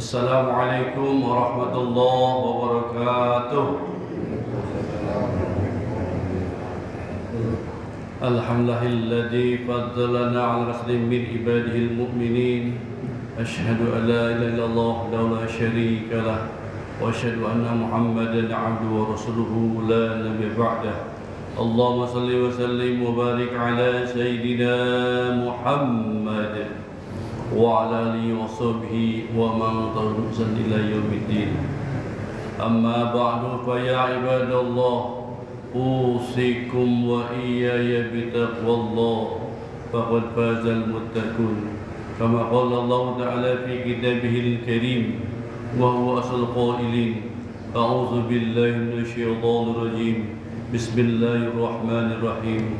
Assalamualaikum warahmatullahi wabarakatuh. Alhamdulillahilladzi faddalana 'ala katsirin min ibadihil mu'minin. Asyhadu an la ilaha illallah wa la syarika lah wa asyhadu anna Muhammadan 'abduhu wa rasuluhu la nabiyya ba'dah. Allahumma shalli wa sallim wa barik 'ala sayyidina Muhammad wa ala alihi wa sahbihi wa man tabi'ahum ila yaumiddin. Amma ba'du, fa ya ibadallah, usikum wa iyaya bitaqwallah, faqad fazal muttaqun. Kama qala Allah ta'ala fi kitabihil karim wa huwa asal qailin, a'udzu billahi minasyaitonir rajim. Bismillahirrahmanirrahim.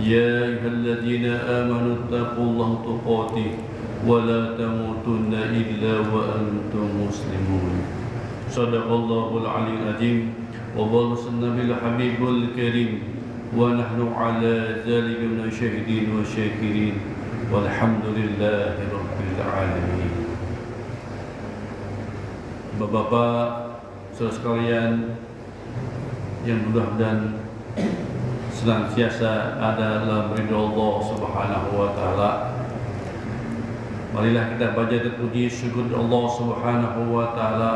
Ya ayyuhalladzina amanu taqullaha tuqatih wa la tamutunna illa wa antum muslimun. Shadaqallahul aliyyil azim wa ballaghal nabiyil habibul karim wa nahnu ala dzalika minasy syahidin wa syakirin walhamdulillahi rabbil alamin. Bapak-bapak, saudara sekalian yang mudah-mudahan senantiasa ada dalam ridha Allah Subhanahu wa taala, marilah kita panjatkan puji syukur Allah Subhanahu wa taala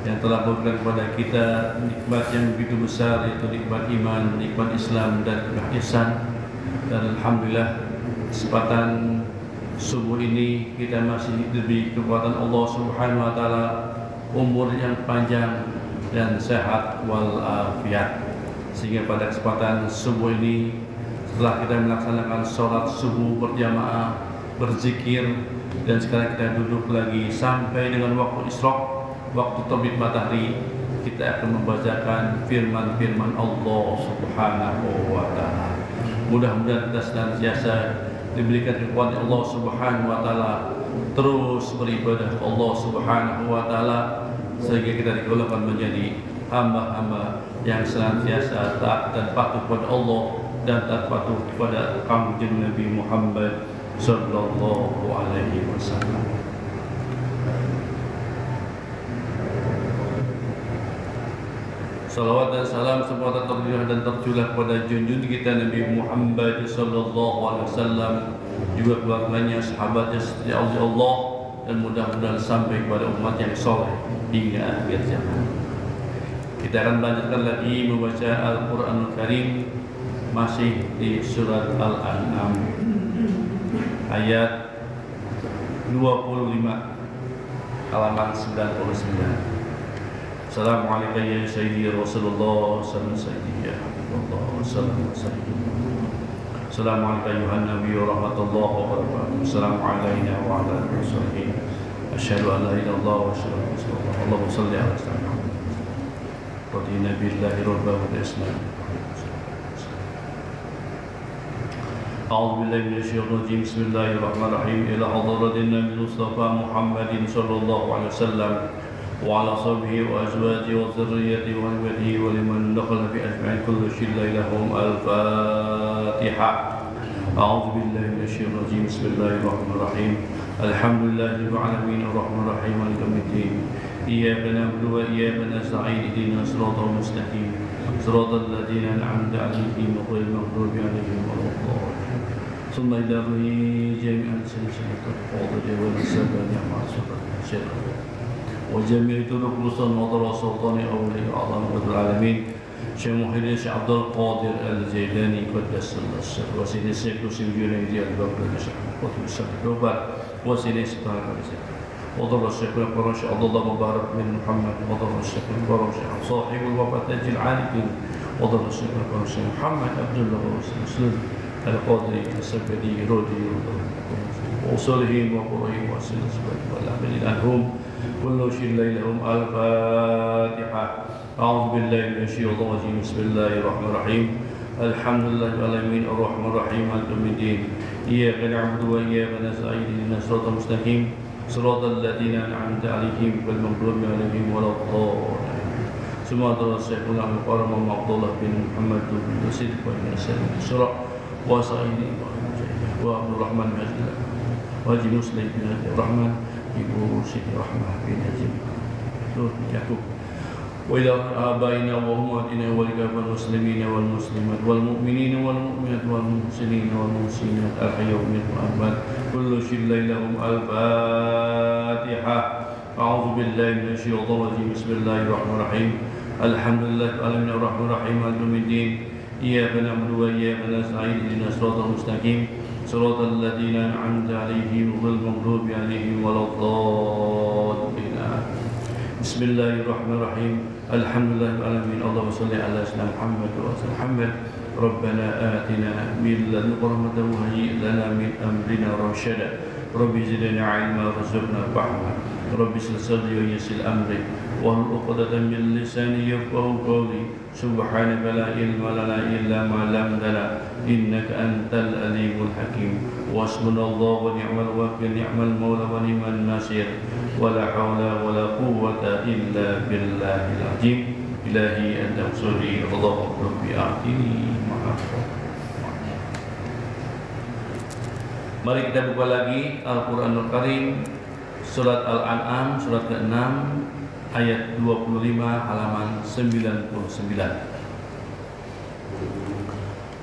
yang telah memberikan kepada kita nikmat yang begitu besar, yaitu nikmat iman, nikmat Islam dan nikmat ihsan. Dan alhamdulillah kesempatan subuh ini kita masih diberi kekuatan Allah Subhanahu wa taala, umur yang panjang dan sehat walafiat, sehingga pada kesempatan subuh ini setelah kita melaksanakan sholat subuh berjamaah, berzikir, dan sekarang kita duduk lagi sampai dengan waktu isyraq, waktu terbit matahari, kita akan membacakan firman-firman Allah Subhanahu wa taala. Mudah-mudahan kita senantiasa diberikan kekuatan Allah Subhanahu wa taala terus beribadah kepada Allah Subhanahu wa taala, sehingga kita digolongkan menjadi hamba-hamba yang senantiasa taat dan patuh kepada Allah dan taat patuh kepada kanjeng Nabi Muhammad sallallahu alaihi wasallam. Salawat dan salam semoga tercurah dan tercurah kepada junjun kita Nabi Muhammad sallallahu alaihi wasallam, juga keluarganya, sahabatnya setia Allah, dan mudah-mudahan sampai kepada umat yang soleh hingga akhir zaman. Kita akan melanjutkan lagi membaca Al-Quranul Karim, masih di surat Al-An'am ayat 25 halaman 99. Assalamualaikum ya Sayyidi Rasulullah sallallahu alaihi wasallam. Assalamualaikum ayuhan Nabi wa rahmatullahi wa barakatuh. Assalamualaikum wa ala alihi wa sahbihi. Asyhadu an la ilaha illallah wa asyhadu anna Rasulullah. Allahumma shalli ala sayyidina Muhammad. Radina billahi rabban wa islam. A'udzu billahi minasyaitonir rajim. Bismillahirrahmanirrahim. Ila hadratin Nabi Mustafa Muhammadin sallallahu alaihi wasallam wa ala sahbihi wa azwajihi wa dzurriyyatihi wa ibadihi wa liman dakhala fi ajma'in kullu shilla lahum al-Fatihah. A'udzu billahi minasyaitonir rajim. Bismillahirrahmanirrahim. Alhamdulillahirabbil alamin arrahmanir rahim maliki yaumiddin. Iyyaka na'budu wa iyyaka nasta'in ihdinas siratal mustaqim siratal ladzina an'amta 'alaihim ghairil maghdubi 'alaihim waladdallin. Summa ilahi jami'an sallallahu alaihi wa sallam wa jami'u turuq rusul wa sultani awliya Allah rabbil alamin. Syekh Muhyiddin Syekh Abdul Qadir Al-Jailani qaddasallahu sirrahu wa sini Syekh Junaidi Al-Baghdadi Syekh Qutb Syekh وسيلة سبحانه وتعالى وضر الشيخ الأكبر الشيخ عبد الله مبارك بن محمد وضر الشيخ الأكبر الشيخ صاحب الوفاة العالم وضر الشيخ الأكبر الشيخ محمد عبد الله مسلم القاضي السبدي رودي وصلهم وقرهم وسيلة سبحانه والعاملين عنهم كل شيء لهم الفاتحة. أعوذ بالله من الشيطان الرجيم. بسم الله الرحمن الرحيم. الحمد لله رب العالمين الرحمن الرحيم مالك يوم الدين. إياك نعبد وإياك نستعين اهدنا الصراط المستقيم صراط الذين أنعمت عليهم غير المغضوب عليهم ولا الضالين. ثم أدرس الشيخ الأكبر عبد الله بن محمد بن صدق بن سالم الشرع وسعيد وعبد الرحمن بن وهجي مسلم بن الرحمن Ibu Siti Rahmah bin Azim Yakub وإلى آبائنا وأمهاتنا ولكافة المسلمين والمسلمات والمؤمنين والمؤمنات والمحسنين والمحسنات الأحياء منهم والأموات كل شيء لهم الفاتحة أعوذ بالله من الشيطان الرجيم بسم الله الرحمن الرحيم الحمد لله رب العالمين الرحمن الرحيم مالك يوم الدين إياك نعبد وإياك نستعين اهدنا الصراط المستقيم صراط الذين أنعمت عليهم غير المغضوب عليهم ولا الضالين بسم الله الرحمن الرحيم الحمد لله رب العالمين اللهم صل على سيدنا محمد وسلم محمد ربنا آتنا من لدنك رحمة وهيئ لنا من أمرنا رشدا رب زدنا علما وارزقنا فهما رب اشرح صدري ويسر أمري واحلل عقدة من لساني يفقهوا قولي سبحانك لا علم لنا إلا ما علمتنا إنك أنت العليم الحكيم وحسبنا الله ونعم الوكيل نعم المولى ونعم النصير ولا حول ولا قوة إلا بالله العظيم إلهي أنت انصرني اللهم ربي أعطني معافاك. Mari kita buka lagi Al-Quranul Karim Surat Al-An'am Surat ke-6 Ayat 25 halaman 99.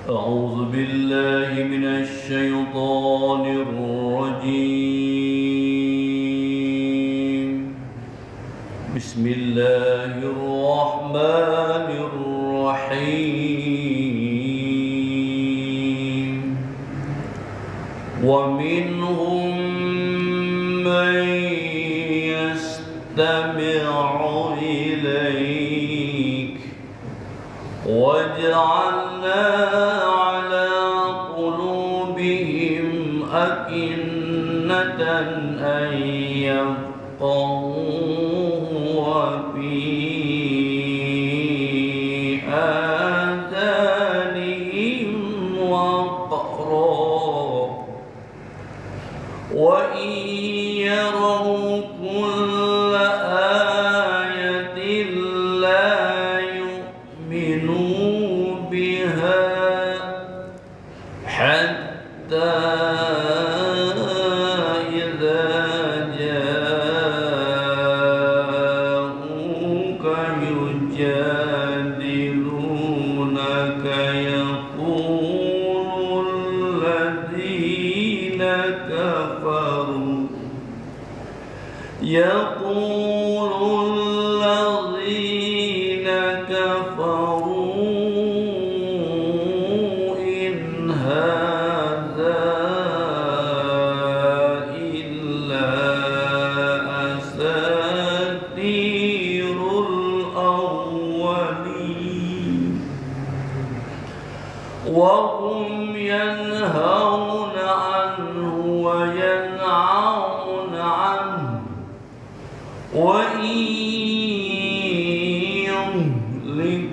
A'udzu billahi minasy syaithanir rajim. Bismillahirrahmanirrahim. Wa minhum man yastami'u ilaik waj'alna ala qulubihim akinnatan an yafqahu wa fi adanihim waqra wa in yaraw kulla ayatin la yu'minu biha hatta idza ja'uka yujadilunaka yaqulul ladzina kafaru in hadza illa asatirul awwalin wa hum yanhauna anhu wa yan'auna anhu wa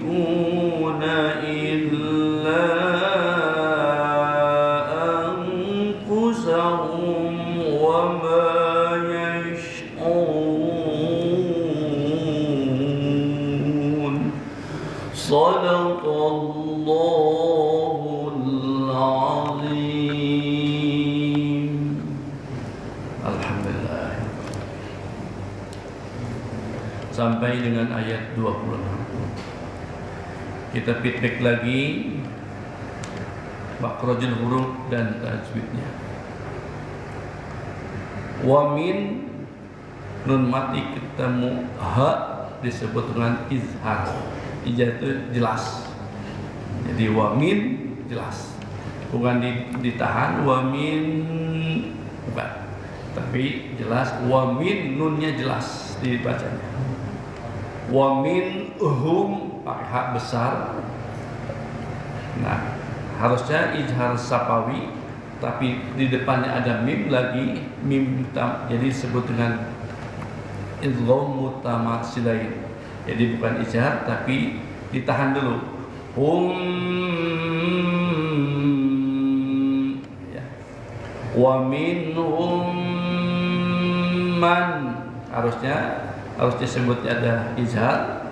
yumlikuna illa anfusahum wa ma yash'urun. Sadaqallahul azim. Alhamdulillah. Sampai dengan ayat 26. Kita feedback lagi makhrajul huruf dan tajwidnya. Wa min nun mati ketemu ha disebut dengan izhar. Izhar itu jelas. Jadi wa min jelas. Bukan ditahan wa min bukan. Tapi jelas wa min nunnya jelas dibacanya. Wa min hum pakai hak besar. Nah, harusnya izhar sapawi, tapi di depannya ada mim lagi, mim jadi disebut dengan idgham mutamatsilain. Jadi bukan izhar tapi ditahan dulu. Ya. Wa minhum man harusnya disebutnya ada izhar,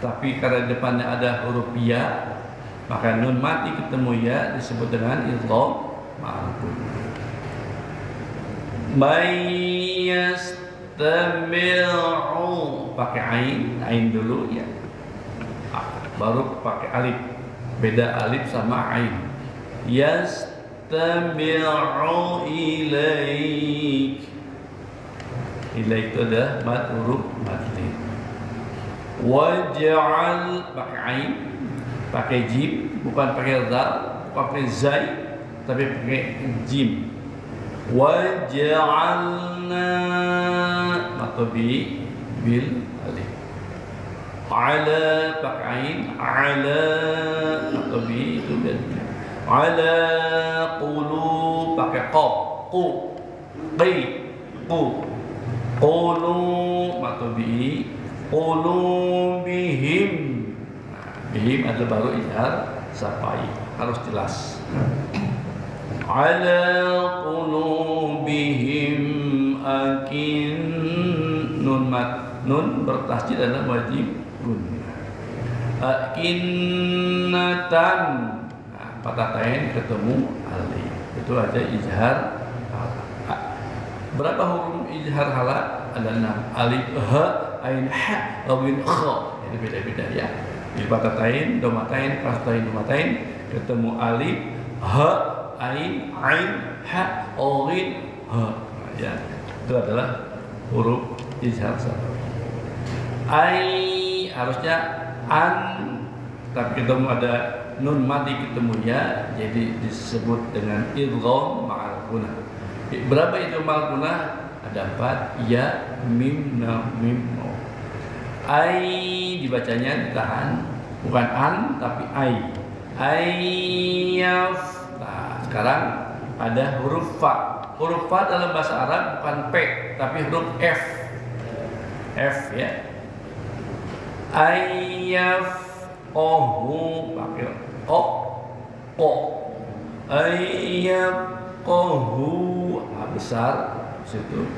tapi karena depannya ada huruf ya, maka nun mati ketemu ya disebut dengan idgham ma'ruf. Mayastami'u pakai ain dulu ya. Baru pakai alif. Beda alif sama ain. Yastami'u ilaik. Ilaik itu ada mad huruf madli. Waj'al pakai ain, pakai jim, bukan pakai zal, bukan pakai zai, tapi pakai jim. Waj'alna matobi bil alif. Ala pakai ain, ala matobi itu bil. Ala qulu pakai qaf, qu, qi, qu. Qulu matobi, qulu bihim. Bihim adalah baru izhar sapai, harus jelas. Ala qulubihim akin nun mat nun bertasjid adalah wajib gunnah. Akinnatan patah tain ketemu alif, itu aja izhar. Berapa huruf izhar hala? Ada 6. Alif, ha, ain, ha, awin, kha. Ini beda-beda ya. Di patah tain, domatain, pastain, domatain ketemu alif, ha, ain, ha, awin, ha. Ya, itu adalah huruf izhar sabawi. Ai harusnya an, tapi ketemu ada nun mati ketemu ya, jadi disebut dengan idgham ma'al gunah. Berapa itu ma'al gunah? Ada 4, ya, mim, na, mim, no. Ai dibacanya ditahan, bukan an tapi ai. Ayyaf. Nah, sekarang ada huruf fa. Huruf fa dalam bahasa Arab bukan p tapi huruf f. F ya. Ayyaf qahu pakai o ko. Ayyaf qahu besar situ.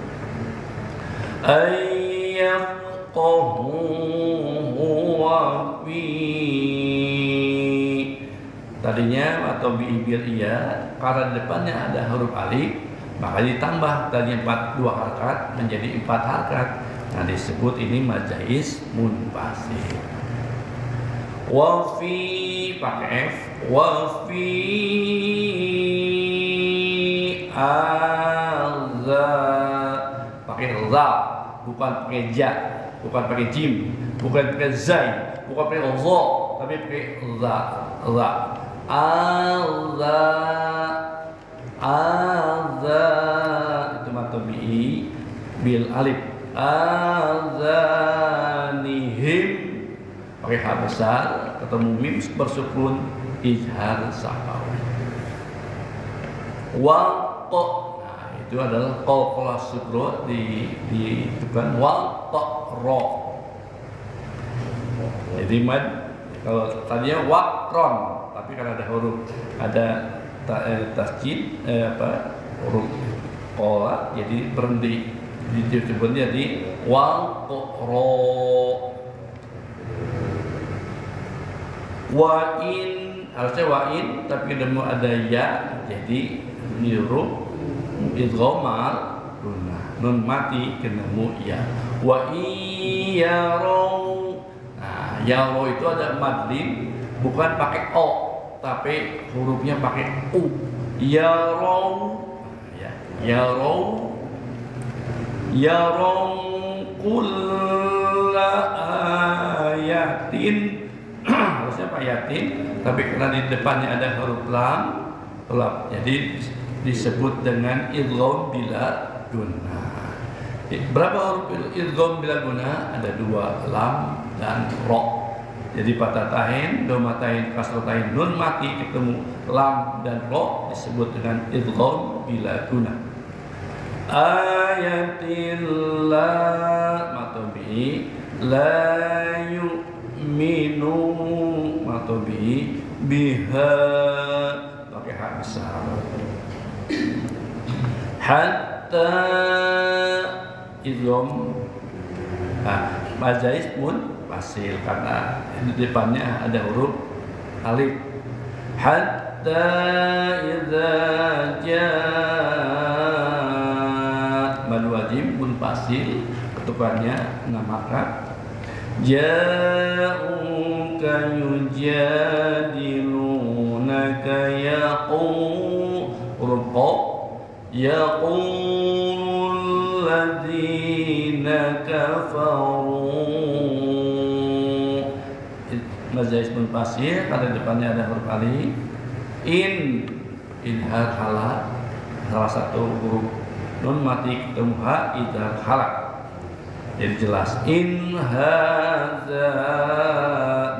Ayyaf huwa fi. Tadinya atau bil iya, karena di depannya ada huruf alif, maka ditambah tadinya 2 harakat menjadi 4 harakat. Nah, disebut ini majais munfasil. Wa fi pakai f, wa fi azza pakai za, bukan pakai ja. Bukan pakai jim, bukan pakai zai, bukan pakai za, tapi pakai za, za. Azza itu matobi bil alif. Azanihim pakai ha besar, ketemu mim bersukun, izhar sabawi. Waqta, nah itu adalah qalqalah sukro di depan waqta ro. Jadi mad kalau tadinya waqron, tapi karena ada huruf ada tasjid huruf qola jadi berhenti, disebutnya jadi waqro. Wa in harusnya wa in tapi ketemu ada ya, jadi huruf idgham ma'al gunah. Nun mati ketemu ya. Wa iyarau. Nah, yaro itu ada madlin, bukan pakai o, tapi hurufnya pakai u. Yaro, ya. Yaro, yaro kulla ayatin. Harusnya pak yatin, tapi karena di depannya ada huruf lam, jadi disebut dengan idgham bila gunnah. Berapa huruf idgham bila gunnah? Ada 2, lam dan ro. Jadi patah tain, domatain, kasrotain, nun mati ketemu lam dan ro disebut dengan idgham bila gunnah. Ayatillah matobi la yu'minu matobi biha pakai hak besar. Hatta idgham majais pun fasil karena di depannya ada huruf alif. Hatta idza jaa rajim munfasil ketukannya namakan ja'uka yujadilunaka yaqulul ladzina kafaru. Mazhar munfasil karena depannya ada huruf alif. Idhar halak, salah satu huruf nun mati ketemu ha, idhar halak, jadi jelas. In hadza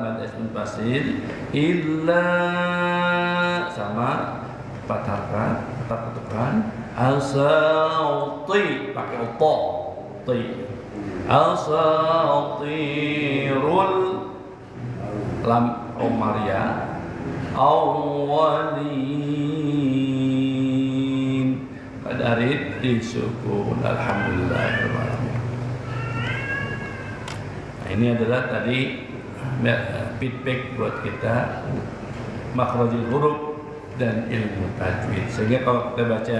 mad munfasil illa sama fathahkan ketukan asauti pakai to ti asautirul lam omaria awalin dari disukun alhamdulillahirrahmanirrahim. Nah, ini adalah tadi feedback buat kita makhrajul huruf dan ilmu tajwid, sehingga kalau kita baca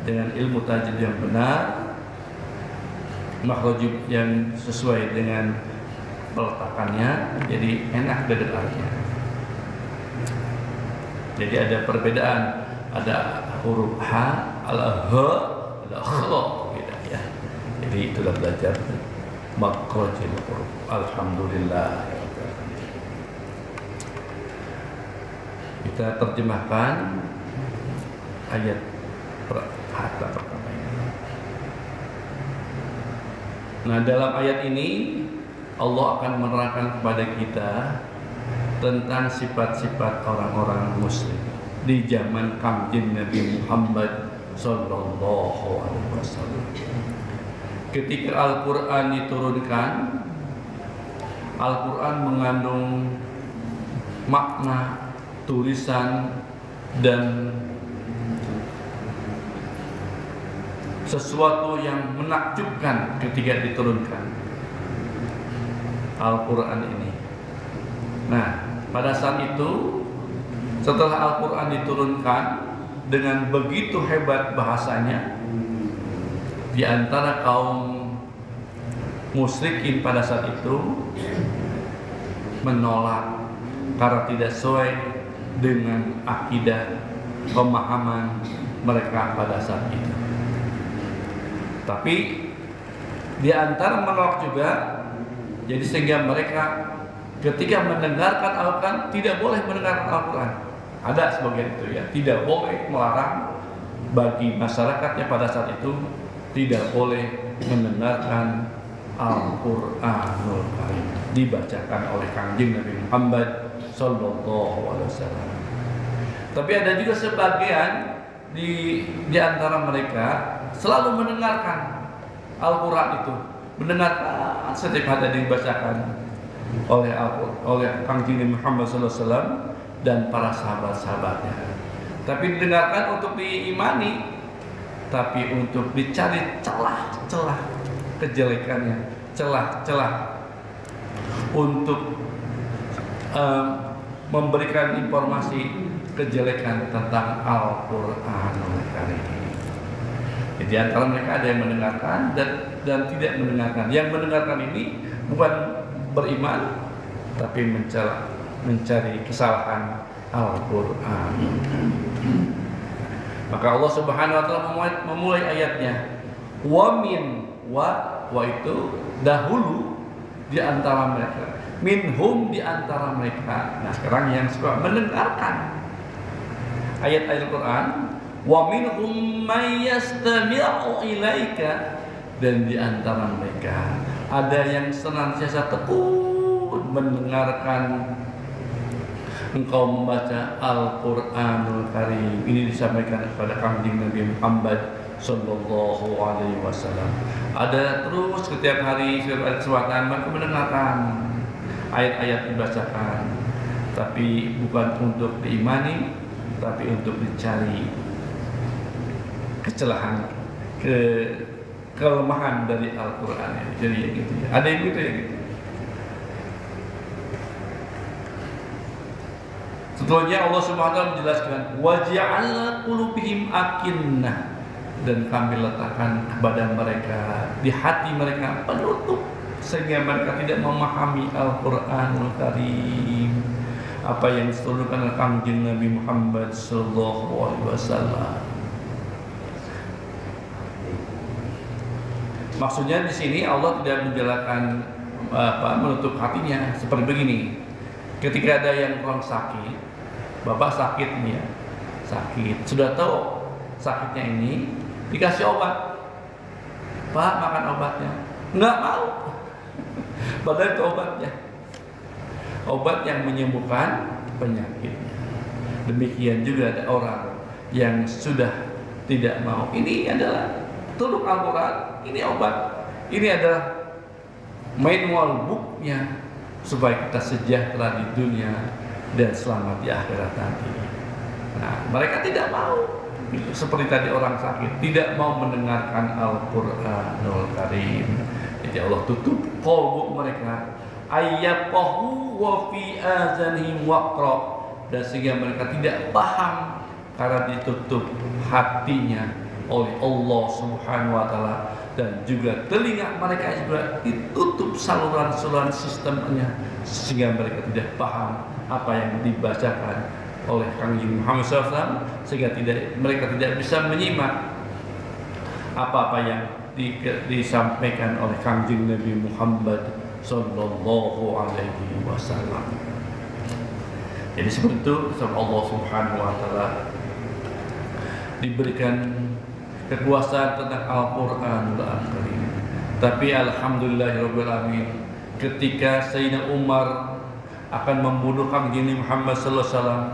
dengan ilmu tajwid yang benar, makhraj yang sesuai dengan peletakannya, jadi enak didengarnya. Jadi ada perbedaan, ada huruf H, ada H, ada Kh, gitu ya. Jadi itulah belajar makhrajul huruf. Alhamdulillah. Kita terjemahkan ayat kata pertama ini. Nah, dalam ayat ini Allah akan menerangkan kepada kita tentang sifat-sifat orang-orang muslim di zaman Kangjeng Nabi Muhammad sallallahu alaihi wasallam. Ketika Al-Qur'an diturunkan, Al-Qur'an mengandung makna, tulisan dan sesuatu yang menakjubkan ketika diturunkan Al-Qur'an ini. Nah, pada saat itu setelah Al-Qur'an diturunkan dengan begitu hebat bahasanya, di antara kaum musyrikin pada saat itu menolak karena tidak sesuai dengan akidah pemahaman mereka pada saat itu. Tapi di antara menolak juga, jadi sehingga mereka ketika mendengarkan Al-Quran tidak boleh mendengarkan Al-Quran. Ada sebagian itu ya, tidak boleh melarang bagi masyarakatnya pada saat itu tidak boleh mendengarkan Al-Quranul Karim dibacakan oleh Kangjeng Nabi Muhammad sallallahu alaihi wasallam. Tapi ada juga sebagian di antara mereka selalu mendengarkan Al-Quran itu, mendengarkan setiap hari dibacakan oleh Kangjeng Nabi Muhammad sallallahu alaihi wasallam dan para sahabat-sahabatnya. Tapi didengarkan untuk diimani, tapi untuk dicari celah-celah kejelekannya, celah-celah untuk memberikan informasi kejelekan tentang Al-Qur'anul Karim. Jadi antara mereka ada yang mendengarkan dan tidak mendengarkan. Yang mendengarkan ini bukan beriman, tapi mencari kesalahan Al-Qur'an. Maka Allah Subhanahu wa taala memulai ayatnya wa itu dahulu di antara mereka, minhum di antara mereka. Nah, sekarang yang suka mendengarkan ayat-ayat Al-Qur'an, wa minhum may yastami'u ilaika, dan di antara mereka ada yang senantiasa tekun mendengarkan engkau membaca Al-Qur'anul Karim. Ini disampaikan kepada Kangjeng Nabi Muhammad sallallahu alaihi wasallam. Ada terus setiap hari, setiap kesempatan mereka mendengarkan ayat-ayat dibacakan, tapi bukan untuk diimani, tapi untuk dicari kecelahan, kelemahan dari Al-Qur'an ini. Jadi ya gitu ya. Ada yang gitu ya gitu. Setelahnya Allah Subhanahu wa taala menjelaskan wa ja'alna qulubihim akinnah dan kami letakkan kepada mereka di hati mereka penutup sehingga mereka tidak memahami Al-Qur'anul Karim, apa yang diturunkan oleh Kanjeng Nabi Muhammad sallallahu alaihi wasallam. Maksudnya di sini Allah tidak menjelaskan menutup hatinya seperti begini. Ketika ada yang orang sakit, bapak sakit nih ya, sakit, sudah tahu sakitnya ini, dikasih obat, Pak makan obatnya, nggak mau, padahal itu obatnya, obat yang menyembuhkan penyakitnya. Demikian juga ada orang yang sudah tidak mau. Ini adalah turun Al-Quran, ini obat, ini adalah manual booknya supaya kita sejahtera di dunia dan selamat di akhirat nanti. Nah, mereka tidak mau, seperti tadi orang sakit, tidak mau mendengarkan Al-Qur'anul Karim. Jadi Allah tutup qalbu mereka, ayyaqahu wa fi azanihim waqra, dan sehingga mereka tidak paham karena ditutup hatinya oleh Allah Subhanahu wa taala, dan juga telinga mereka juga ditutup saluran-saluran sistemnya sehingga mereka tidak paham apa yang dibacakan oleh Kanjeng Muhammad SAW, sehingga mereka tidak bisa menyimak apa-apa yang disampaikan oleh Kanjeng Nabi Muhammad sallallahu alaihi wasallam. Jadi seperti itu Allah Subhanahu wa taala diberikan kekuasaan tentang Al-Qur'anul Karim. Tapi alhamdulillahirabbil alamin, ketika Sayyidina Umar akan membunuh Kanjeng Muhammad sallallahu alaihi wasallam,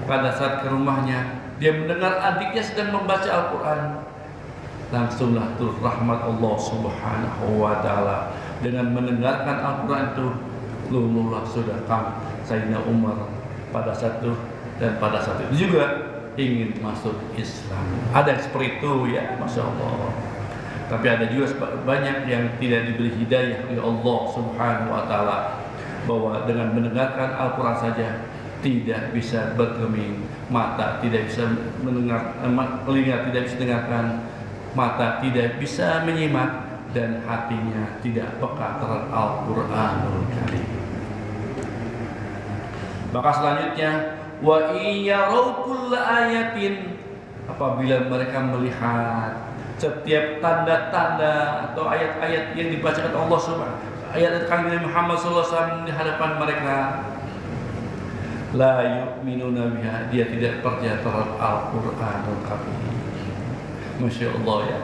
pada saat ke rumahnya dia mendengar adiknya sedang membaca Al-Qur'an, langsunglah turun rahmat Allah Subhanahu wa taala. Dengan mendengarkan Al-Qur'an itu, lululah sudah Sayyidina Umar pada saat itu, dan pada saat itu juga ingin masuk Islam. Ada yang seperti itu ya, Masya Allah. Tapi ada juga banyak yang tidak diberi hidayah oleh Allah Subhanahu wa taala, bahwa dengan mendengarkan Al-Quran saja tidak bisa bergeming, mata tidak bisa mendengar, telinga tidak bisa dengarkan, mata tidak bisa menyimak, dan hatinya tidak peka terhadap Al-Qur'anul Karim. Maka selanjutnya, wa iyarau kulla ayatin, apabila mereka melihat setiap tanda-tanda atau ayat-ayat yang dibacakan Allah Subhanahu, ayat Kanjeng Muhammad SAW di hadapan mereka, la yu'minuna biha, dia tidak percaya terhadap Al-Qur'anul Karim. Masya Allah ya.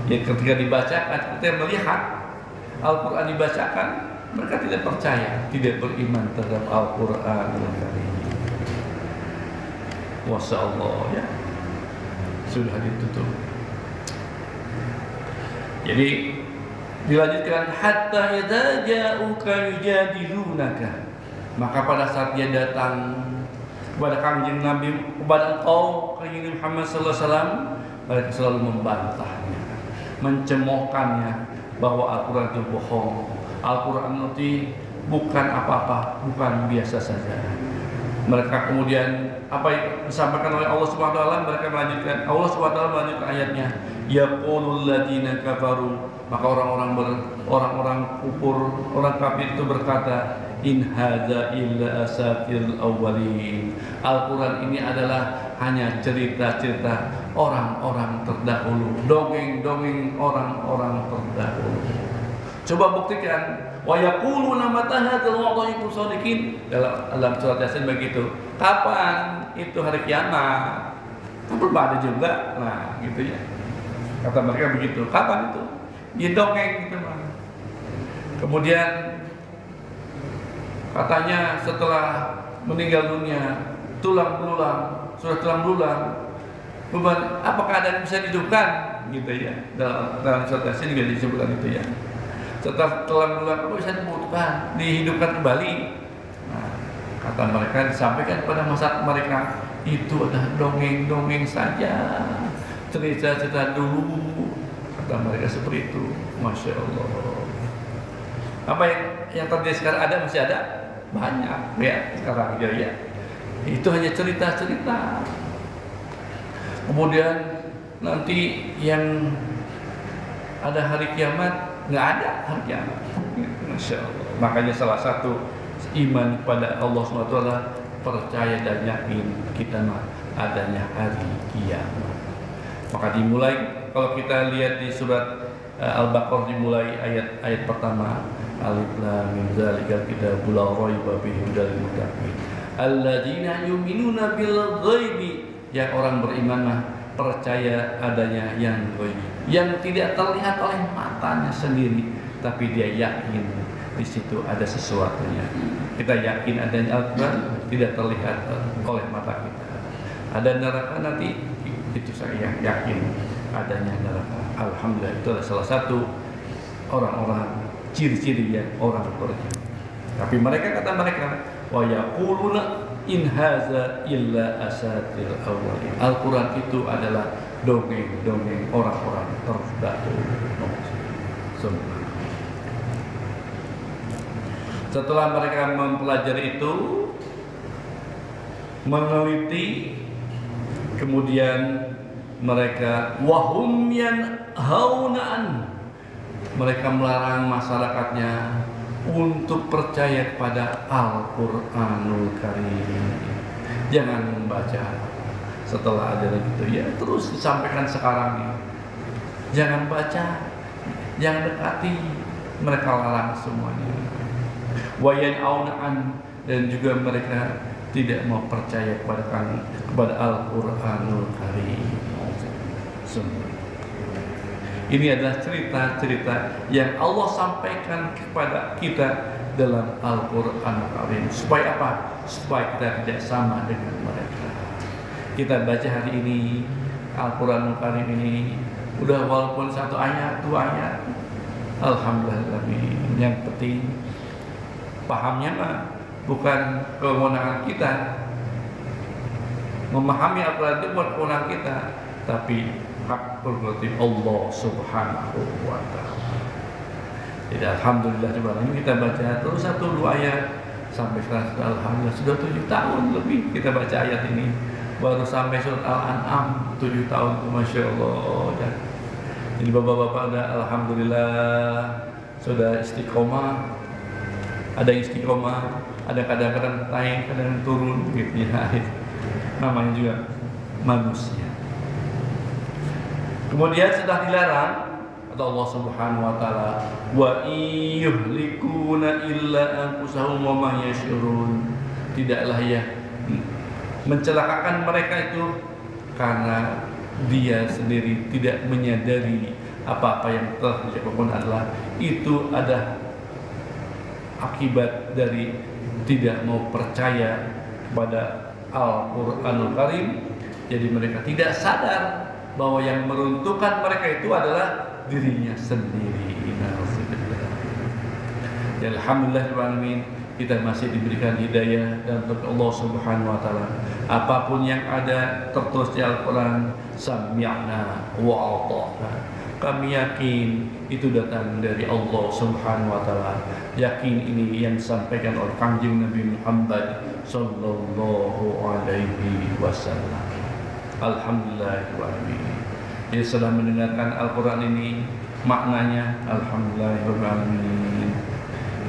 Ya, ketika dibacakan, ketika melihat Al-Quran dibacakan, mereka tidak percaya, tidak beriman terhadap Al-Quranul Karim. Masya Allah ya, sudah ditutup. Jadi dilanjutkan, hatta idza ja'uka yujadilunaka, maka pada saat dia datang kepada Kanjeng Nabi, kepada engkau Kanjeng Muhammad sallallahu alaihi wasallam, mereka selalu membantahnya, mencemoohkannya bahwa Al-Quran itu bohong, Al-Quran itu bukan apa-apa, bukan biasa saja. Mereka kemudian apa yang disampaikan oleh Allah Subhanahu wa taala, mereka melanjutkan, Allah Subhanahu wa taala melanjutkan ayatnya, yaqulul ladzina kafaru, maka orang-orang kufur, orang kafir itu berkata, in hadza illa asatirul awwalin, Al-Quran ini adalah hanya cerita-cerita orang-orang terdahulu, dongeng-dongeng orang-orang terdahulu. Coba buktikan. Wa yaquluna mata hadzal wa'du shadiqin, dalam surat Yasin begitu. Kapan itu hari kiamat? Belum ada juga. Nah, gitu ya. Kata mereka begitu. Kapan itu? Ya dongeng gitu, Bang. Kemudian katanya setelah meninggal dunia, tulang belulang, sudah tulang belulang, beban, apakah ada yang bisa dihidupkan? Gitu ya. Dalam surat Yasin juga disebutkan itu ya. Setelah tulang belulang apa bisa dihidupkan kembali? Nah, kata mereka, disampaikan kepada masyarakat mereka, itu adalah dongeng-dongeng saja, cerita-cerita dulu. Kata mereka seperti itu. Masya Allah. Apa yang terjadi sekarang ada, masih ada banyak ya sekarang ya. Itu hanya cerita-cerita. Kemudian nanti yang ada hari kiamat, nggak ada hari kiamat. Masya Allah. Makanya salah satu iman pada Allah SWT, percaya dan yakin kita adanya hari kiamat. Maka dimulai, kalau kita lihat di surat Al-Baqarah, dimulai ayat pertama, Alif Lam Mim Dzalikal Kitabul La Raiba Fihi Hudal Lil Muttaqin alladzina yu'minuna bil ghaibi, yang orang beriman mah percaya adanya yang ghaib, yang tidak terlihat oleh matanya sendiri, tapi dia yakin di situ ada sesuatunya. Kita yakin adanya Al-Quran, tidak terlihat oleh mata kita. Ada neraka nanti, itu saya yakin adanya neraka. Alhamdulillah, itu adalah salah satu orang-orang ciri-ciri yang orang beriman. Tapi mereka, kata mereka, wa yaquluna in haza illa asatir awwalin. Al-Quran itu adalah dongeng-dongeng orang-orang terdahulu. Setelah mereka mempelajari itu, meneliti, kemudian mereka wahum yanhaunaan, mereka melarang masyarakatnya untuk percaya kepada Al-Quranul Karim. Jangan membaca. Setelah ada gitu ya, terus disampaikan sekarang ini, jangan baca, jangan dekati. Mereka larang semuanya. Wayan'auna'an, dan juga mereka tidak mau percaya kepada Al-Quranul Karim. Ini adalah cerita-cerita yang Allah sampaikan kepada kita dalam Al-Quranul Karim. Supaya apa? Supaya kita tidak sama dengan mereka. Kita baca hari ini Al-Quranul Karim ini, udah walaupun satu ayat, dua ayat, alhamdulillah. Yang penting pahamnya mah bukan kewenangan kita. Memahami Al-Quran itu bukan kewenangan kita, tapi hak prerogatif Allah Subhanahu wa Ta'ala. Jadi alhamdulillah, coba ini kita baca terus satu dua ayat sampai sekarang sudah alhamdulillah sudah 7 tahun lebih kita baca ayat ini. Baru sampai surat Al-An'am 7 tahun, Masya Allah. Jadi bapak-bapak udah alhamdulillah sudah istiqomah. Ada yang istiqomah, ada kadang-kadang naik, kadang turun gitu ya. Namanya juga manusia. Kemudian sudah dilarang, kata Allah Subhanahu wa Ta'ala, wa yuhlikuna illa anfusahum wa ma yash'urun. Tidaklah ya mencelakakan mereka itu karena dia sendiri tidak menyadari apa-apa yang telah dilakukan adalah itu ada akibat dari tidak mau percaya kepada Al-Quranul Karim. Jadi mereka tidak sadar bahwa yang meruntuhkan mereka itu adalah dirinya sendiri. Ya, alhamdulillah kita masih diberikan hidayah dan Allah Subhanahu wa Ta'ala. Apapun yang ada tertulis di Al-Quran, sami'na wa ata'na. Kami yakin itu datang dari Allah Subhanahu wa Ta'ala. Yakin ini yang disampaikan oleh Kanjeng Nabi Muhammad sallallahu alaihi wasallam. Alhamdulillahirabbil. Jadi setelah mendengarkan Al-Quran ini, maknanya alhamdulillahirabbil alamin.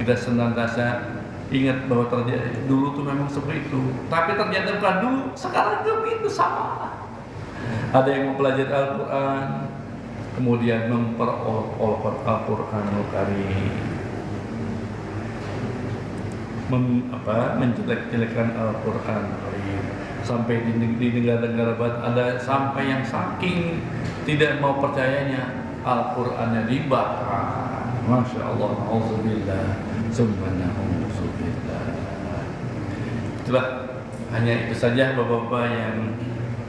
Kita senantiasa ingat bahwa terjadi dulu tuh memang seperti itu. Tapi ternyata bukan dulu, sekarang juga itu sama. Ada yang mempelajari Al-Quran, kemudian memperolok Al-Quranul Karim, menjelek-jelekkan Al-Quran Karim. Sampai di negara-negara barat ada sampai yang saking tidak mau percayanya, Al-Qurannya dibakar. Masya Allah, na'udzubillah, subhanallah. Itulah, hanya itu saja bapak-bapak yang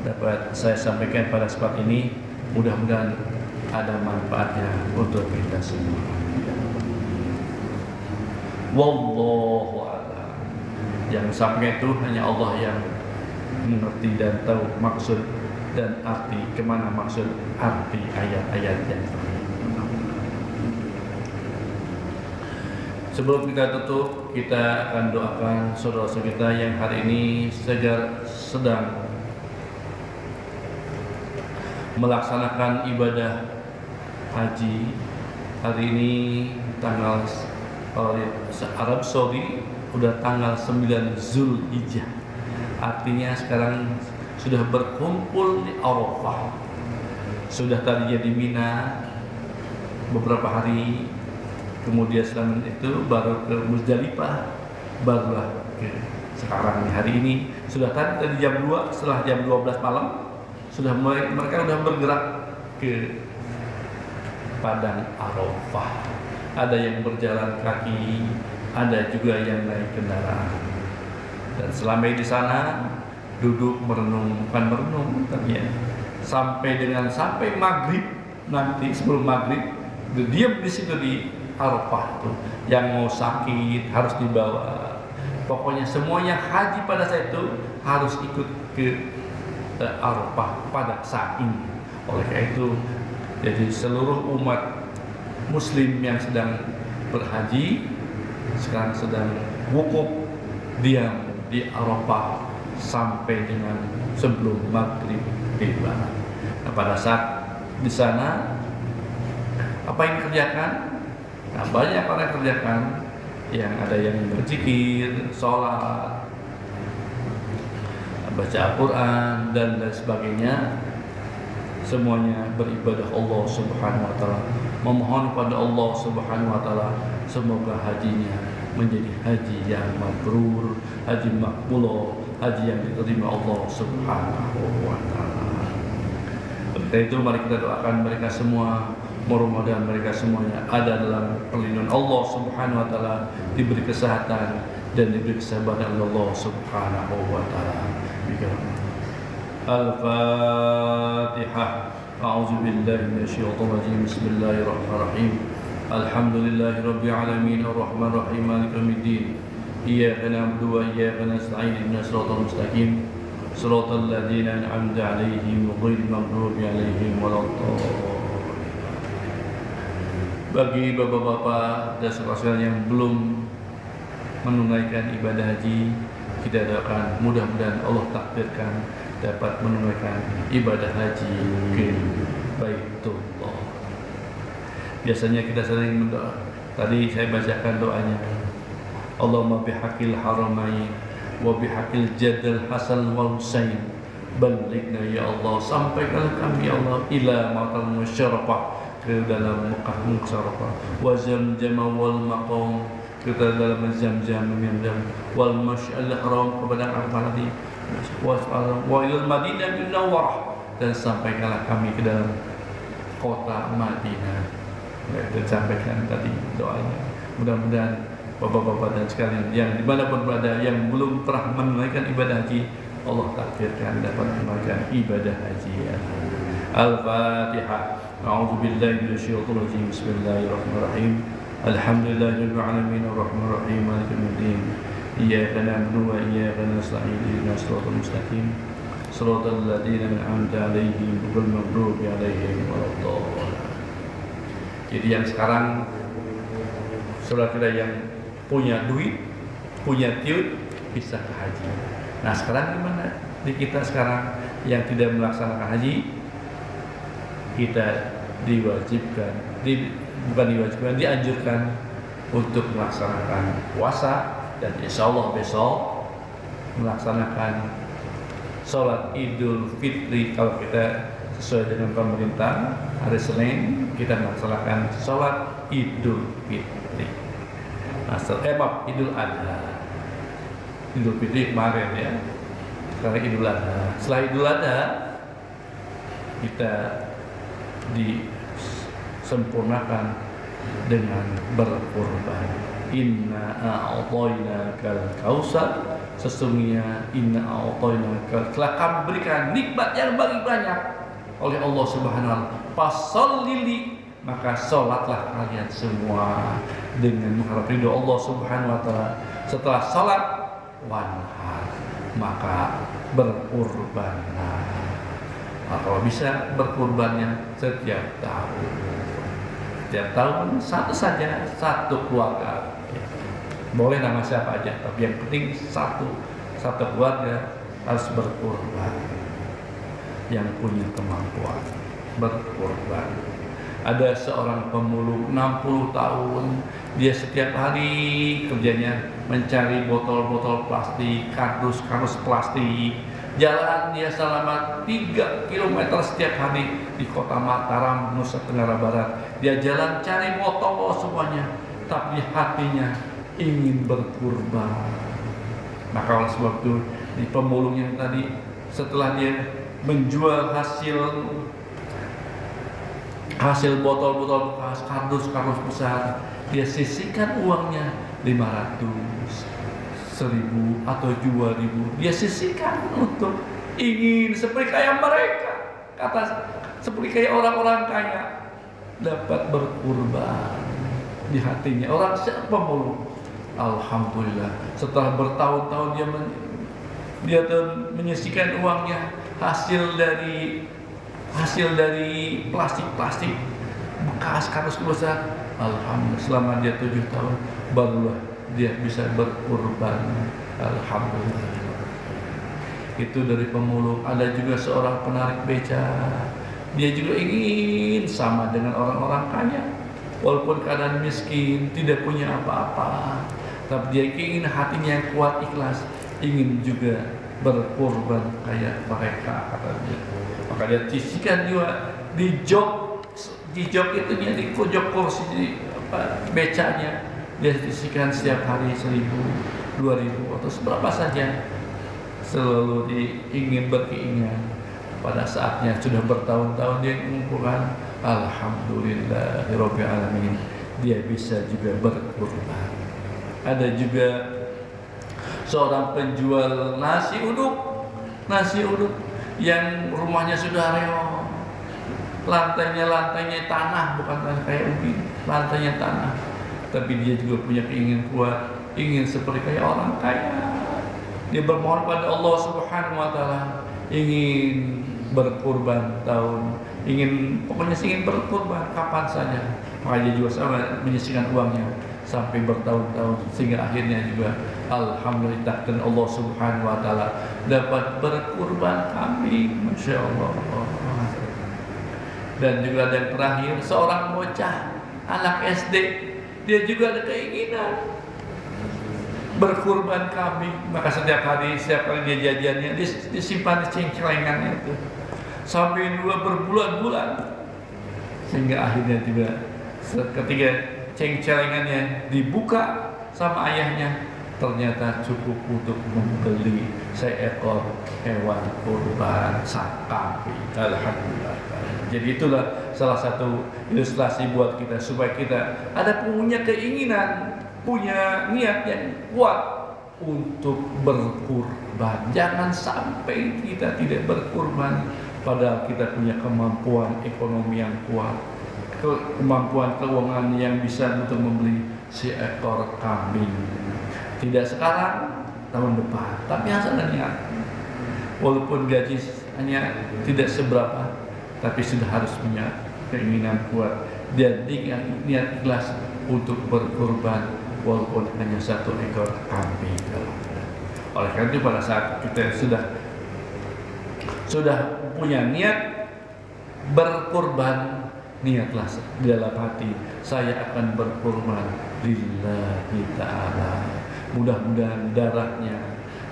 dapat saya sampaikan pada saat ini. Mudah-mudahan ada manfaatnya untuk kita semua. Wallahu a'lam. Yang sampaikan itu hanya Allah yang mengerti dan tahu maksud dan arti, kemana maksud arti ayat-ayat yang tadi. Sebelum kita tutup, kita akan doakan saudara-saudara kita yang hari ini sedang melaksanakan ibadah haji. Hari ini tanggal Arab Saudi udah tanggal 9 Zulhijjah. Artinya sekarang sudah berkumpul di Arafah. Sudah tadinya di Mina beberapa hari, kemudian setelah itu baru ke Muzdalifah, barulah ke sekarang hari ini. Sudah tadi jam 2, setelah jam 12 malam sudah mereka sudah bergerak ke Padang Arafah. Ada yang berjalan kaki, ada juga yang naik kendaraan. Dan selama di sana duduk merenung, bukan merenung, tapi ya, sampai maghrib nanti, sebelum maghrib diam di situ di Arafah tuh. Yang mau sakit harus dibawa. Pokoknya semuanya haji pada saat itu harus ikut ke Arafah pada saat ini. Oleh karena itu, jadi seluruh umat Muslim yang sedang berhaji sekarang sedang wukuf diam di Arafah sampai dengan sebelum maghrib tiba. Nah, pada saat di sana apa yang kerjakan? Nah, banyak orang yang kerjakan, yang ada yang berzikir, sholat, baca Al-Quran dan lain sebagainya. Semuanya beribadah Allah Subhanahu wa taala, memohon kepada Allah Subhanahu wa taala semoga hajinya menjadi haji yang mabrur, haji makbul, haji yang diterima Allah Subhanahu wa taala. Oleh itu mari kita doakan mereka semua, mudah-mudahan mereka semuanya ada dalam perlindungan Allah Subhanahu wa taala, diberi kesehatan dan diberi kesabaran Allah Subhanahu wa taala. Al-Fatihah. A'udzu billahi minasyaitonir rajim. Bismillahirrahmanirrahim. Alhamdulillahi rabbil alamin arrahmanir rahim maliki yaumiddin. Iyyaka na'budu wa iyyaka nasta'in ihdinas siratal mustaqim siratal ladzina an'amta 'alaihim ghairil maghdubi 'alaihim waladdallin. Bagi bapak-bapak dan saudara yang belum menunaikan ibadah haji, kita doakan mudah-mudahan Allah takdirkan dapat menunaikan ibadah haji ke Baitullah. Biasanya kita sering berdoa. Tadi saya bacakan doanya. Allahumma bihaqqil haramain wa bihaqqil jaddal Hasan wal Husain balighna ya Allah, sampaikan kami ya Allah ila matal musyarafah, ke dalam Mekah musyarafah, wa Zamzam wal maqam, kita dalam Zamzam wal Masy'al Haram, kepada Arafah tadi, wa ilal Madinah Munawwarah, dan sampaikanlah kami ke dalam kota Madinah. Dan sampaikan tadi doanya. Mudah-mudahan bapak-bapak dan sekalian yang dimanapun berada yang belum pernah menunaikan ibadah haji, Allah takdirkan dapat menunaikan ibadah haji. Al-Fatihah. A'udzu billahi minasyaitonir rajim. Bismillahirrahmanirrahim. Alhamdulillahirabbil alamin arrahmanir rahim maliki yaumiddin. Iyyaka na'budu wa iyyaka nasta'in ihdinas siratal mustaqim siratal ladzina an'amta 'alaihim ghairil maghdubi 'alaihim waladdallin. Jadi yang sekarang saudara yang punya duit, punya tiut bisa ke haji. Nah sekarang gimana? Di kita sekarang yang tidak melaksanakan haji, kita diwajibkan, bukan diwajibkan, dianjurkan untuk melaksanakan puasa, dan insya Allah besok melaksanakan sholat Idul Fitri. Kalau kita sesuai dengan pemerintah, hari Senin kita melaksanakan sholat Idul Fitri. Idul Adha. Idul Fitri kemarin ya. Sekarang Idul Adha. Setelah Idul Adha kita disempurnakan dengan berkorban. Inna a'tainakal kautsar, sesungguhnya inna a'tainakal, telah kami berikan nikmat yang banyak oleh Allah Subhanahu wa taala. Fasholli, maka sholatlah kalian semua dengan mengharap ridho Allah Subhanahu wa taala. Setelah sholat wanhar, maka berkurbanlah. Nah, kalau bisa berkurbannya setiap tahun. Setiap tahun satu saja, satu keluarga. Boleh nama siapa aja, tapi yang penting satu keluarga harus berkurban yang punya kemampuan. berkurban. Ada seorang pemulung 60 tahun, dia setiap hari kerjanya mencari botol-botol plastik, kardus-kardus plastik. Jalan dia selama 3 km setiap hari di kota Mataram, Nusa Tenggara Barat. Dia jalan cari botol semuanya, tapi hatinya ingin berkurban. Maka oleh sebab itu di pemulung yang tadi, setelah dia menjual hasil botol-botol bekas, kardus-kardus besar, dia sisihkan uangnya 500, 1000 atau 2000. Dia sisihkan untuk ingin seperti kayak mereka, seperti kayak orang-orang kaya, dapat berkurban di hatinya. Orang siapa pemulung? Alhamdulillah, setelah bertahun-tahun dia menyisihkan uangnya, hasil dari plastik bekas kardus besar. Alhamdulillah, selama dia 7 tahun barulah dia bisa berkurban. Alhamdulillah. Itu dari pemulung. Ada juga seorang penarik beca, dia juga ingin sama dengan orang-orang kaya, walaupun keadaan miskin, tidak punya apa-apa, tapi dia ingin hatinya yang kuat, ikhlas, ingin juga berkurban kayak mereka, katanya. Maka dia sisihkan juga di jok itu, di pojok kursi becanya, dia sisihkan setiap hari 1000, 2000 atau seberapa saja, selalu ingin berkeinginan. Pada saatnya sudah bertahun-tahun dia mengumpulkan, alhamdulillahirabbil alamin, dia bisa juga berkurban. Ada juga seorang penjual nasi uduk yang rumahnya sudah reot, lantainya tanah, bukan tanah kayak ubin, lantainya tanah, tapi dia juga punya keinginan kuat, ingin seperti kayak orang kaya. Dia bermohon pada Allah Subhanahu wa taala, ingin berkurban pokoknya ingin berkurban kapan saja. Maka dia juga sama menyisihkan uangnya sampai bertahun-tahun, sehingga akhirnya juga alhamdulillah dan Allah Subhanahu wa taala dapat berkurban kambing, Masya Allah. Dan juga ada yang terakhir, seorang bocah anak SD, dia juga ada keinginan berkurban kambing. Maka setiap kali dia jajannya, disimpan di cengcelengannya itu sampai berbulan-bulan, sehingga akhirnya juga ketika cengcelengannya dibuka sama ayahnya, ternyata cukup untuk membeli seekor hewan kurban sak kambing. Alhamdulillah. Jadi itulah salah satu ilustrasi buat kita, supaya kita punya keinginan, punya niat yang kuat untuk berkurban. Jangan sampai kita tidak berkurban padahal kita punya kemampuan ekonomi yang kuat, kemampuan keuangan yang bisa untuk membeli seekor kambing. Tidak sekarang, tahun depan, tapi harus ada niat. Walaupun gaji hanya tidak seberapa, tapi sudah harus punya keinginan kuat dan niat ikhlas untuk berkurban, walaupun hanya 1 ekor kambing. Oleh karena itu, pada saat kita sudah punya niat berkurban, niatlah di dalam hati, saya akan berkurban lillahi ta'ala. Mudah-mudahan darahnya,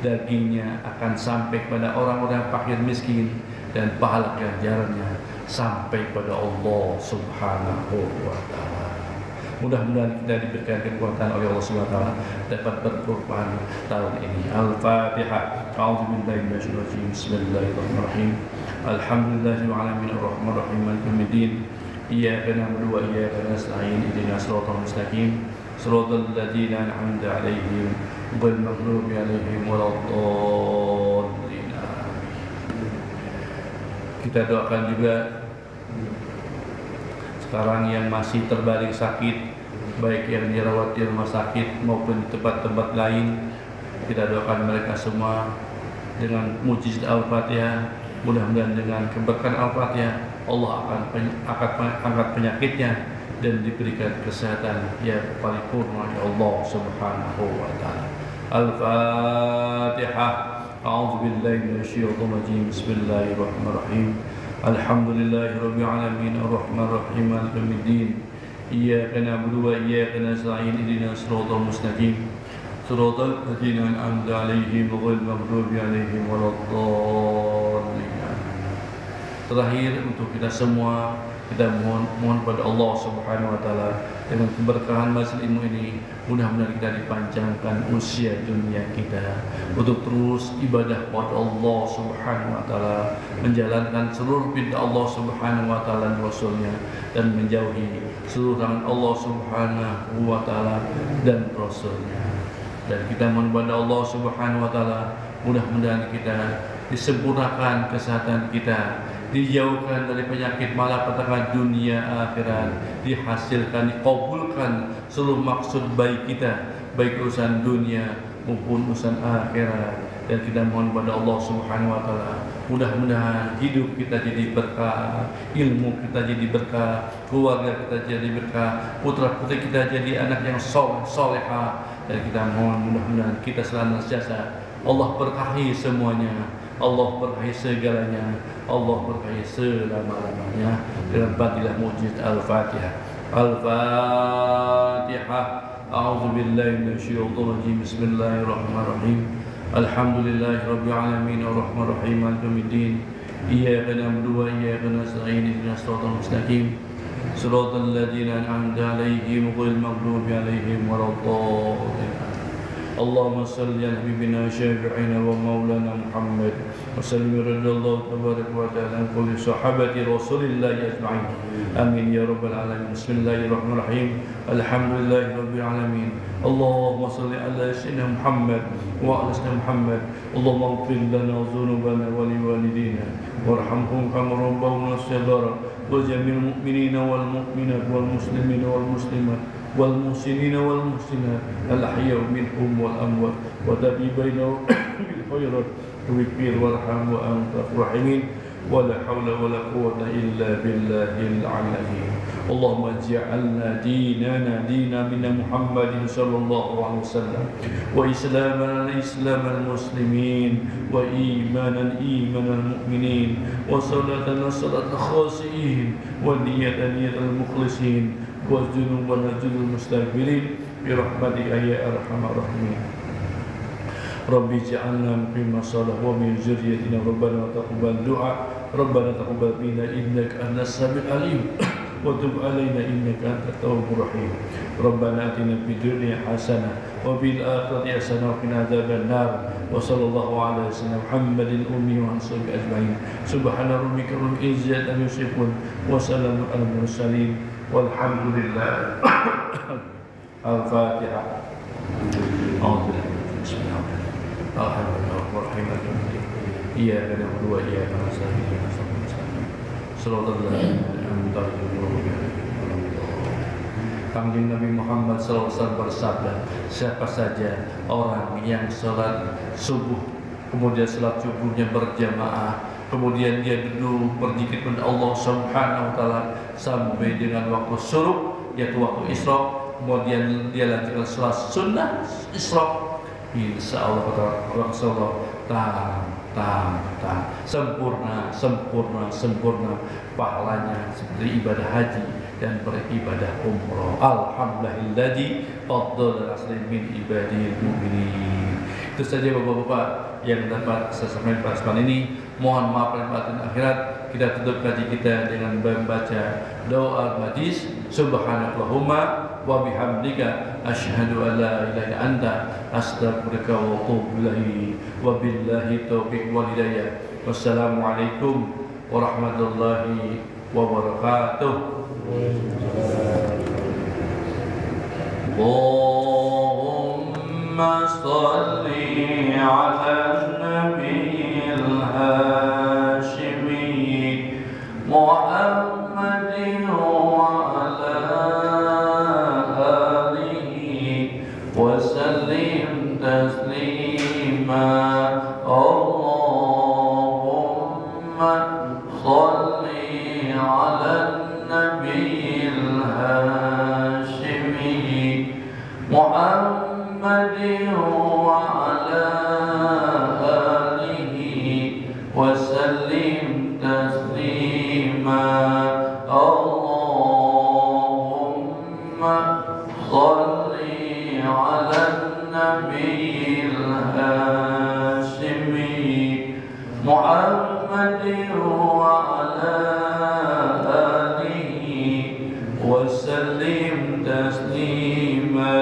dagingnya akan sampai pada orang-orang fakir miskin, dan pahala ganjarannya sampai pada Allah Subhanahu wa taala. Mudah-mudahan kita diberikan kekuatan oleh Allah Subhanahu wa taala dapat berkurban tahun ini. Al-Fatihah. A'udzubillahi minasyaitonir rajim. Bismillahirrahmanirrahim. Alhamdulillahil alamin arrahmanir rahim maliki yaumiddin. Iyyaka na'budu wa iyyaka nasta'in. Ihdinas siratal mustaqim. Siratal ladzina an'amta 'alaihim ghairil maghdubi 'alaihim waladdallin. Kita doakan juga sekarang yang masih terbaring sakit, baik yang dirawat di rumah sakit maupun di tempat-tempat lain, kita doakan mereka semua dengan mujizat Al-Fatihah. Mudah-mudahan dengan keberkahan Al-Fatihah Allah akan angkat penyakitnya dan diberikan kesehatan yang paripurna oleh Allah Subhanahu wa taala. Al-Fatihah. A'udzubillahi minasyaitonir rajim. Bismillahirrahmanirrahim. Alhamdulillahi Rabbil Alamin Ar-Rahman Ar-Rahim Maliki Yawmiddin Iyyaka na'budu wa iyyaka nasta'in ihdinas siratal mustaqim siratal ladzina an'amta 'alaihim ghairil maghdubi 'alaihim waladdallin. Terakhir untuk kita semua, kita mohon pada Allah Subhanahu wa taala dengan keberkahan majelis ilmu ini, mudah-mudahan kita dipanjangkan usia dunia kita untuk terus ibadah pada Allah Subhanahu wa taala, menjalankan seluruh perintah Allah Subhanahu wa taala dan Rasulnya, dan menjauhi seluruh larangan Allah Subhanahu wa taala dan Rasulnya. Dan kita mohon pada Allah Subhanahu wa taala, mudah-mudahan kita disempurnakan kesehatan kita, dijauhkan dari penyakit malapetaka dunia akhirat, dihasilkan, dikabulkan seluruh maksud baik kita, baik urusan dunia maupun urusan akhirat. Dan kita mohon pada Allah Subhanahu wa taala, mudah-mudahan hidup kita jadi berkah, ilmu kita jadi berkah, keluarga kita jadi berkah, putra-putri kita jadi anak yang solehah. Dan kita mohon mudah-mudahan kita senantiasa Allah berkahi semuanya, Allah berkahi segalanya, Allah berkahi selama-lamanya dengan fadilah mujizat Al-Fatihah. Al-Fatihah. A'udzu billahi minasyaitonir rajim. Bismillahirrahmanirrahim. Alhamdulillahi rabbil alamin arrahmanir rahim maliki yaumiddin. Iyyaka na'budu wa iyyaka nasta'in ihdinas siratal mustaqim siratal ladzina an'amta 'alaihim ghairil maghdubi 'alaihim waladdallin. Allahumma salli ala habibina syafi'ina wa maulana Muhammad wa sallim radhiyallahu tabaraka wa ta'ala an kulli sahabati Rasulillah ajma'in. Amin ya rabbal alamin. Bismillahirrahmanirrahim. Alhamdulillahi rabbil alamin. Allahumma salli ala sayyidina Muhammad wa ala sayyidina Muhammad. Allahumma ighfir lana dhunubana wa liwalidina warhamhum kama rabbawna shighara wa jami'il mu'minina wal mu'minat wal muslimina wal muslimat والمحسنين والمحسنات الأحياء منهم والأموات وتبي بينهم بالخيرات وبكبير وارحم وأنت الراحمين ولا حول ولا قوة إلا بالله العلي. اللهم اجعلنا ديننا دين من محمد صلى الله عليه وسلم وإسلامنا إسلام المسلمين وإيمانا إيمان المؤمنين وصلاتنا صلاة الخاشعين ونية نية المخلصين وذنوبنا ذنوب المستغفرين برحمتك يا أرحم الراحمين. ربي اجعلنا مقيم الصلاة ومن ذريتنا ربنا تقبل دعاء ربنا تقبل منا إنك أنت السميع العليم وتب علينا إنك أنت التواب الرحيم. ربنا آتنا في الدنيا حسنة وفي الآخرة حسنة وقنا عذاب النار وصلى الله على سيدنا محمد الأمي وعلى صحبه أجمعين. سبحان ربك رب العزة عما يصفون وسلام على المرسلين والحمد لله. الفاتحة. أعوذ بالله بسم الله الرحمن الرحيم. إياك نعبد وإياك نستعين صراط الذين أنعمت عليهم. Kanjeng Nabi Muhammad SAW bersabda, siapa saja orang yang sholat subuh, kemudian sholat subuhnya berjamaah, kemudian dia duduk berzikir kepada Allah Subhanahu wa taala sampai dengan waktu syuruk, yaitu waktu isyraq, kemudian dia lanjutkan sholat sunnah isyraq, insyaallah sempurna pahalanya seperti ibadah haji dan beribadah umroh. Alhamdulillahilladzi faddala asli min ibadil mu'minin. Itu saja Bapak-bapak yang dapat saya sampaikan pada kesempatan ini. Mohon maaf lahir batin akhirat. Kita tutup kaji kita dengan membaca doa majlis. Subhanallahumma wa bihamdika asyhadu an la ilaha illa anta astaghfiruka wa atubu ilaik. Wa billahi taufiq wal hidayah. Wassalamualaikum warahmatullahi wabarakatuh. Allahumma salli ala nabiyil hashimi Muhammadin wa ala alihi wa sallim taslima. Allahumma salli ala nabiyil hashimi Muhammadin wa ala alihi wa sallim taslima. صل على النبي الهاشمي محمد وعلى آله وسلم تسليما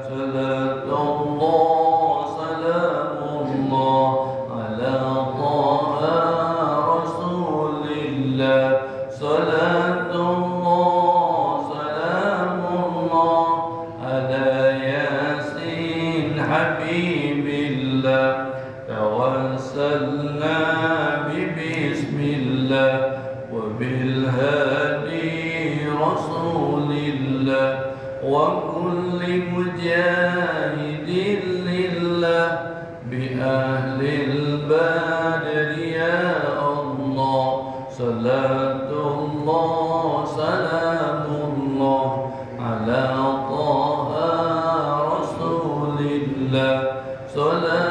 صلاة الله سلام الله على طه رسول الله صلاة الله سلام الله على ياسين حبيب الله توسلنا ببسم الله وبالهادي رسول الله وكل مجاهد لله بأهل البدر يا الله صلاة الله سلام الله على طه رسول الله صلاة